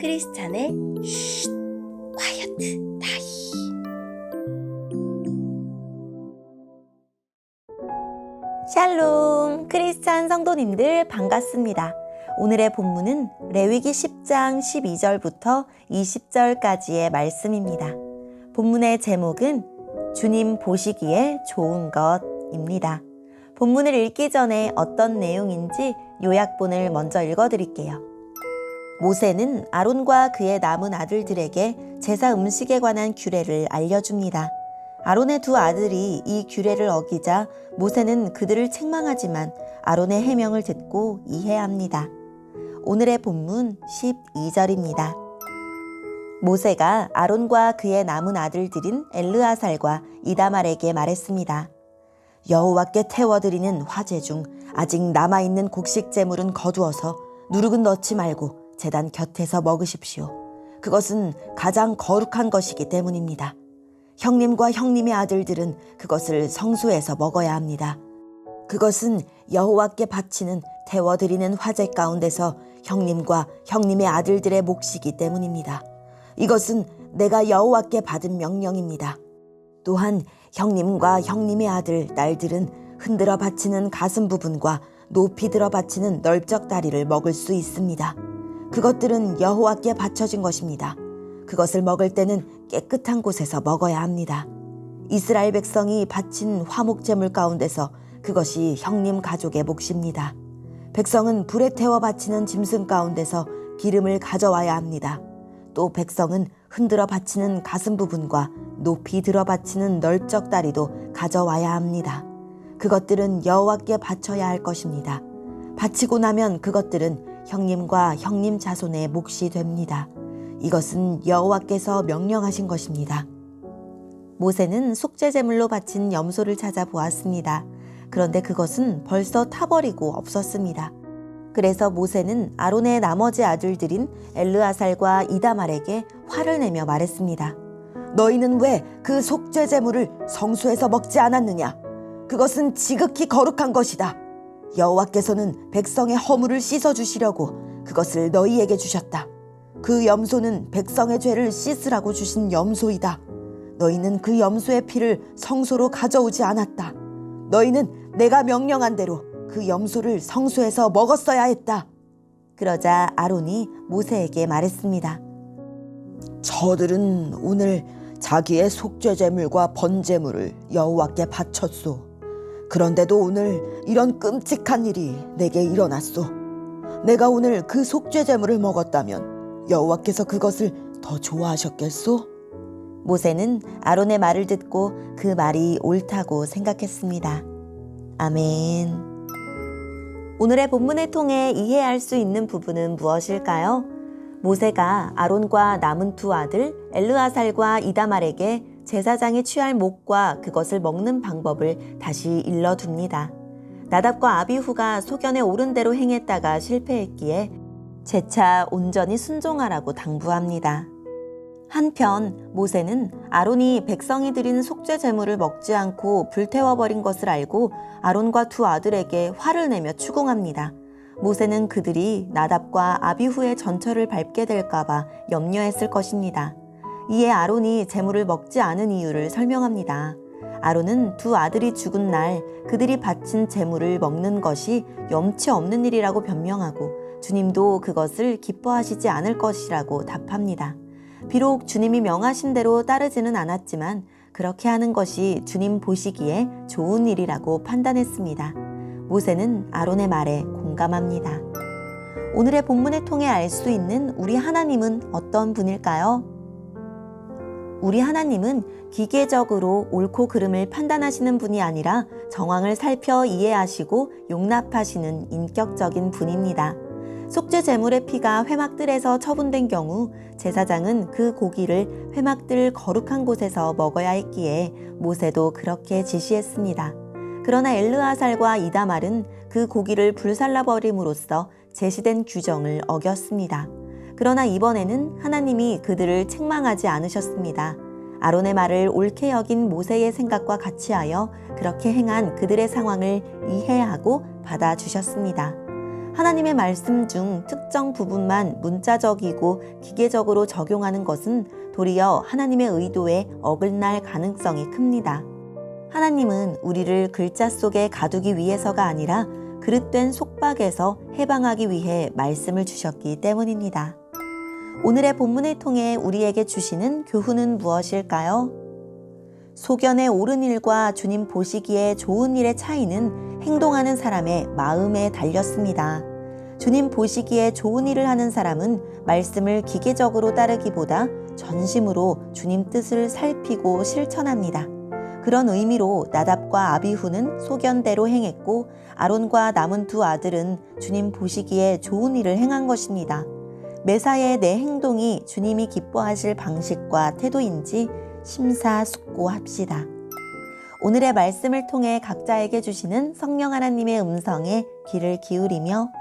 크리스찬의 쉿 콰이어트 타임. 샬롬 크리스찬 성도님들 반갑습니다. 오늘의 본문은 레위기 10장 12절부터 20절까지의 말씀입니다. 본문의 제목은 주님 보시기에 좋은 것입니다. 본문을 읽기 전에 어떤 내용인지 요약본을 먼저 읽어드릴게요. 모세는 아론과 그의 남은 아들들에게 제사 음식에 관한 규례를 알려줍니다. 아론의 두 아들이 이 규례를 어기자 모세는 그들을 책망하지만 아론의 해명을 듣고 이해합니다. 오늘의 본문 12절입니다. 모세가 아론과 그의 남은 아들들인 엘르아살과 이다말에게 말했습니다. 여호와께 태워드리는 화제 중 아직 남아있는 곡식 제물은 거두어서 누룩은 넣지 말고 제단 곁에서 먹으십시오. 그것은 가장 거룩한 것이기 때문입니다. 형님과 형님의 아들들은 그것을 성소에서 먹어야 합니다. 그것은 여호와께 바치는 태워드리는 화제 가운데서 형님과 형님의 아들들의 몫이기 때문입니다. 이것은 내가 여호와께 받은 명령입니다. 또한 형님과 형님의 아들, 딸들은 흔들어 바치는 가슴 부분과 높이 들어 바치는 널쩍 다리를 먹을 수 있습니다. 그것들은 여호와께 바쳐진 것입니다. 그것을 먹을 때는 깨끗한 곳에서 먹어야 합니다. 이스라엘 백성이 바친 화목 제물 가운데서 그것이 형님 가족의 몫입니다. 백성은 불에 태워 바치는 짐승 가운데서 기름을 가져와야 합니다. 또 백성은 흔들어 바치는 가슴 부분과 높이 들어 바치는 널쩍 다리도 가져와야 합니다. 그것들은 여호와께 바쳐야 할 것입니다. 바치고 나면 그것들은 형님과 형님 자손의 몫이 됩니다. 이것은 여호와께서 명령하신 것입니다. 모세는 속죄제물로 바친 염소를 찾아보았습니다. 그런데 그것은 벌써 타버리고 없었습니다. 그래서 모세는 아론의 나머지 아들들인 엘르아살과 이다말에게 화를 내며 말했습니다. 너희는 왜 그 속죄제물을 성소에서 먹지 않았느냐? 그것은 지극히 거룩한 것이다. 여호와께서는 백성의 허물을 씻어주시려고 그것을 너희에게 주셨다. 그 염소는 백성의 죄를 씻으라고 주신 염소이다. 너희는 그 염소의 피를 성소로 가져오지 않았다. 너희는 내가 명령한 대로 그 염소를 성소에서 먹었어야 했다. 그러자 아론이 모세에게 말했습니다. 저들은 오늘 자기의 속죄제물과 번제물을 여호와께 바쳤소. 그런데도 오늘 이런 끔찍한 일이 내게 일어났소. 내가 오늘 그 속죄제물을 먹었다면 여호와께서 그것을 더 좋아하셨겠소? 모세는 아론의 말을 듣고 그 말이 옳다고 생각했습니다. 아멘. 오늘의 본문을 통해 이해할 수 있는 부분은 무엇일까요? 모세가 아론과 남은 두 아들 엘르아살과 이다말에게 제사장이 취할 몫과 그것을 먹는 방법을 다시 일러둡니다. 나답과 아비후가 소견에 옳은 대로 행했다가 실패했기에 재차 온전히 순종하라고 당부합니다. 한편 모세는 아론이 백성이 드린 속죄 제물을 먹지 않고 불태워버린 것을 알고 아론과 두 아들에게 화를 내며 추궁합니다. 모세는 그들이 나답과 아비후의 전처를 밟게 될까 봐 염려했을 것입니다. 이에 아론이 제물을 먹지 않은 이유를 설명합니다. 아론은 두 아들이 죽은 날 그들이 바친 제물을 먹는 것이 염치 없는 일이라고 변명하고 주님도 그것을 기뻐하시지 않을 것이라고 답합니다. 비록 주님이 명하신 대로 따르지는 않았지만 그렇게 하는 것이 주님 보시기에 좋은 일이라고 판단했습니다. 모세는 아론의 말에 공감합니다. 오늘의 본문을 통해 알 수 있는 우리 하나님은 어떤 분일까요? 우리 하나님은 기계적으로 옳고 그름을 판단하시는 분이 아니라 정황을 살펴 이해하시고 용납하시는 인격적인 분입니다. 속죄 제물의 피가 회막들에서 처분된 경우 제사장은 그 고기를 회막들 거룩한 곳에서 먹어야 했기에 모세도 그렇게 지시했습니다. 그러나 엘르아살과 이다말은 그 고기를 불살라버림으로써 제시된 규정을 어겼습니다. 그러나 이번에는 하나님이 그들을 책망하지 않으셨습니다. 아론의 말을 옳게 여긴 모세의 생각과 같이 하여 그렇게 행한 그들의 상황을 이해하고 받아주셨습니다. 하나님의 말씀 중 특정 부분만 문자적이고 기계적으로 적용하는 것은 도리어 하나님의 의도에 어긋날 가능성이 큽니다. 하나님은 우리를 글자 속에 가두기 위해서가 아니라 그릇된 속박에서 해방하기 위해 말씀을 주셨기 때문입니다. 오늘의 본문을 통해 우리에게 주시는 교훈은 무엇일까요? 소견에 옳은 일과 주님 보시기에 좋은 일의 차이는 행동하는 사람의 마음에 달렸습니다. 주님 보시기에 좋은 일을 하는 사람은 말씀을 기계적으로 따르기보다 전심으로 주님 뜻을 살피고 실천합니다. 그런 의미로 나답과 아비후는 소견대로 행했고 아론과 남은 두 아들은 주님 보시기에 좋은 일을 행한 것입니다. 매사에 내 행동이 주님이 기뻐하실 방식과 태도인지 심사숙고합시다. 오늘의 말씀을 통해 각자에게 주시는 성령 하나님의 음성에 귀를 기울이며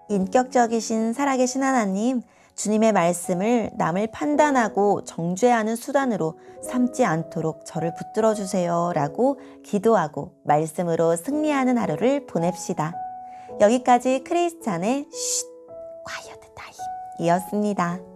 인격적이신 살아계신 하나님, 주님의 말씀을 남을 판단하고 정죄하는 수단으로 삼지 않도록 저를 붙들어 주세요 라고 기도하고 말씀으로 승리하는 하루를 보냅시다. 여기까지 크리스찬의 쉿, 콰이어트 타임 이었습니다.